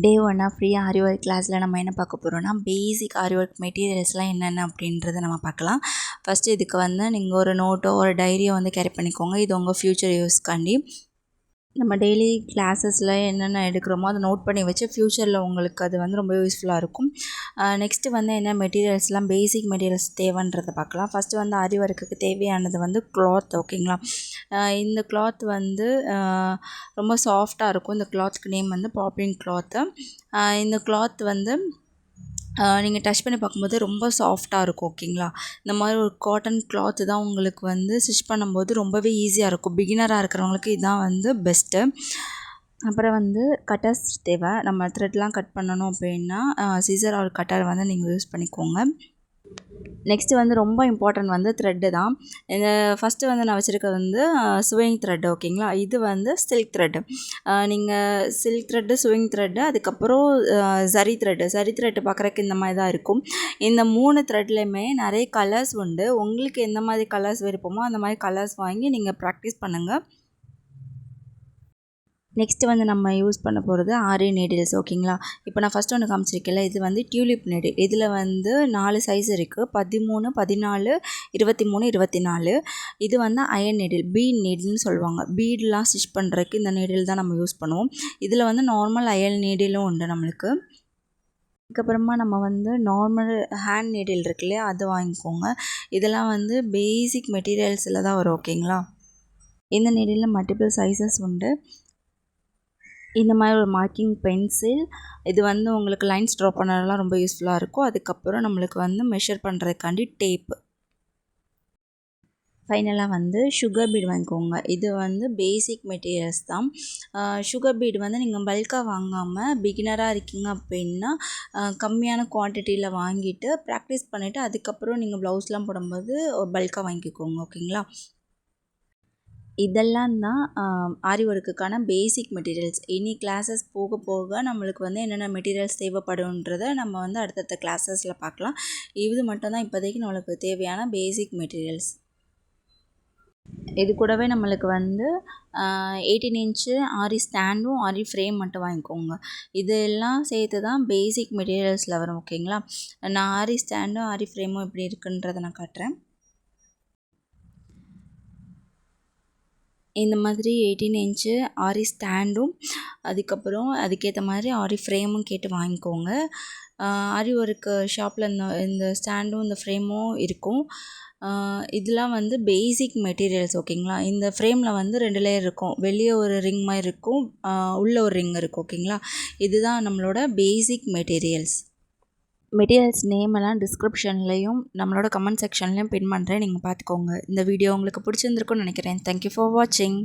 டே 1 free ஆரி work கிளாஸில் நம்ம என்ன பார்க்க போகிறோம்னா பேசிக் ஆரி ஒர்க் மெட்டீரியல்ஸ்லாம் என்னென்ன அப்படின்றத நம்ம பார்க்கலாம். ஃபஸ்ட்டு இதுக்கு வந்து நீங்கள் ஒரு நோட்டோ ஒரு டைரியோ வந்து கேரி பண்ணிக்கோங்க. இது உங்கள் ஃப்யூச்சர் யூஸ்க்காண்டி. நம்ம டெய்லி கிளாஸஸில் என்னென்ன எடுக்கிறோமோ அதை நோட் பண்ணி வச்சு ஃப்யூச்சரில் உங்களுக்கு அது வந்து ரொம்ப யூஸ்ஃபுல்லாக இருக்கும். நெக்ஸ்ட்டு வந்து என்ன மெட்டீரியல்ஸ்லாம் பேசிக் மெட்டீரியல்ஸ் தேவைன்றதை பார்க்கலாம். ஃபஸ்ட்டு வந்து ஆரி ஒர்க்குக்கு தேவையானது வந்து கிளாத், ஓகேங்களா. இந்த கிளாத் வந்து ரொம்ப சாஃப்டாக இருக்கும். இந்த கிளாத்துக்கு நேம் வந்து பாப்பின் கிளாத்து. இந்த கிளாத் வந்து நீங்கள் டச் பண்ணி பார்க்கும்போது ரொம்ப சாஃப்டாக இருக்கும், ஓகேங்களா. இந்த மாதிரி ஒரு காட்டன் கிளாத்து தான் உங்களுக்கு வந்து ஸ்டிச் பண்ணும்போது ரொம்பவே ஈஸியாக இருக்கும். பிகினராக இருக்கிறவங்களுக்கு இதுதான் வந்து பெஸ்ட்டு. அப்புறம் வந்து கட்டர்ஸ் தேவை. நம்ம த்ரெட்லாம் கட் பண்ணணும் அப்படின்னா சிசர் ஆர் கட்டர் வந்து நீங்கள் யூஸ் பண்ணிக்கோங்க. நெக்ஸ்ட்டு வந்து ரொம்ப இம்பார்ட்டன்ட் வந்து த்ரெட்டு தான். இந்த ஃபஸ்ட்டு வந்து நான் வச்சுருக்கிறது வந்து ஸ்விங் த்ரெட்டு, ஓகேங்களா. இது வந்து சில்க் த்ரெட்டு. நீங்கள் சில்க் த்ரெட்டு, ஸ்விங் த்ரெட்டு, அதுக்கப்புறம் சரி த்ரெட்டு பார்க்குறக்கு இந்த மாதிரி தான் இருக்கும். இந்த 3 த்ரெட்லேயுமே நிறைய கலர்ஸ் உண்டு. உங்களுக்கு எந்த மாதிரி கலர்ஸ் விருப்பமோ அந்த மாதிரி கலர்ஸ் வாங்கி நீங்கள் ப்ராக்டிஸ் பண்ணுங்கள். நெக்ஸ்ட்டு வந்து நம்ம யூஸ் பண்ண போகிறது ஆரி நீடில்ஸ், ஓகேங்களா. இப்போ நான் ஃபஸ்ட்டு ஒன்று காமிச்சிருக்கேன்ல, இது வந்து டியூலிப் நீடில். இதில் வந்து 4 சைஸ் இருக்குது: 13, 14, 23, 24. இது வந்து அயன் நீடில், பீட் நீடில்னு சொல்லுவாங்க. பீட்லாம் ஸ்டிச் பண்ணுறதுக்கு இந்த நீடில் தான் நம்ம யூஸ் பண்ணுவோம். இதில் வந்து நார்மல் அயன் நீடிலும் உண்டு நம்மளுக்கு. அதுக்கப்புறமா நம்ம வந்து நார்மல் ஹேண்ட் நீடில் இருக்கு இல்லையா, அது வாங்கிக்கோங்க. இதெல்லாம் வந்து பேசிக் மெட்டீரியல்ஸில் தான் வரும், ஓகேங்களா. இந்த நீடிலில் மல்டிபிள் சைஸஸ் உண்டு. இந்த மாதிரி ஒரு மார்க்கிங் பென்சில், இது வந்து உங்களுக்கு லைன்ஸ் ட்ரா பண்ணலாம் ரொம்ப யூஸ்ஃபுல்லாக இருக்கும். அதுக்கப்புறம் நம்மளுக்கு வந்து மெஷர் பண்ணுறதுக்காண்டி டேப்பு. ஃபைனலாக வந்து சுகர் பீட் வாங்கிக்கோங்க. இது வந்து பேசிக் மெட்டீரியல்ஸ் தான். சுகர் பீட் வந்து நீங்கள் பல்காக வாங்காமல் பிகினராக இருக்கீங்க அப்படின்னா கம்மியான குவான்டிட்டியில் வாங்கிட்டு ப்ராக்டிஸ் பண்ணிவிட்டு அதுக்கப்புறம் நீங்கள் ப்ளவுஸ்லாம் போடும்போது பல்காக வாங்கிக்கோங்க, ஓகேங்களா. இதெல்லாம் தான் ஆரி ஒர்க்குக்கான பேசிக் மெட்டீரியல்ஸ். இனி கிளாஸஸ் போக போக நம்மளுக்கு வந்து என்னென்ன மெட்டீரியல்ஸ் தேவைப்படுன்றதை நம்ம வந்து அடுத்தடுத்த கிளாஸஸில் பார்க்கலாம். இது மட்டும் தான் இப்போதைக்கு நம்மளுக்கு தேவையான பேசிக் மெட்டீரியல்ஸ். இது கூடவே நம்மளுக்கு வந்து 18 இன்ச்சு ஆரி ஸ்டாண்டும் ஆரி ஃப்ரேம் மட்டும் வாங்கிக்கோங்க. இதெல்லாம் சேர்த்து தான் பேசிக் மெட்டீரியல்ஸில் வரும், ஓகேங்களா. நான் ஆரி ஸ்டாண்டும் ஆரி ஃப்ரேமும் எப்படி இருக்குன்றதை நான் காட்டுறேன். இந்த மாதிரி 18 இன்ச்சு ஆரி ஸ்டாண்டும் அதுக்கப்புறம் அதுக்கேற்ற மாதிரி ஆரி ஃப்ரேமும் கேட்டு வாங்கிக்கோங்க. ஆரி ஒர்க்கு ஷாப்பில் இந்த ஸ்டாண்டும் இந்த ஃப்ரேமும் இருக்கும். இதெல்லாம் வந்து பேசிக் மெட்டீரியல்ஸ், ஓகேங்களா. இந்த ஃப்ரேமில் வந்து 2 லேயர் இருக்கும். வெளியே ஒரு ரிங் மாதிரி இருக்கும், உள்ளே ஒரு ரிங் இருக்கும், ஓகேங்களா. இதுதான் நம்மளோட பேசிக் மெட்டீரியல்ஸ். மெட்டீரியல்ஸ் நேமெல்லாம் டிஸ்கிரிப்ஷன்லேயும் நம்மளோட கமெண்ட் செக்ஷன்லேயும் பின் பண்ணுறேன், நீங்கள் பார்த்துக்கோங்க. இந்த வீடியோ உங்களுக்கு பிடிச்சிருந்துருக்குன்னு நினைக்கிறேன். தேங்க்யூ ஃபார் வாட்சிங்.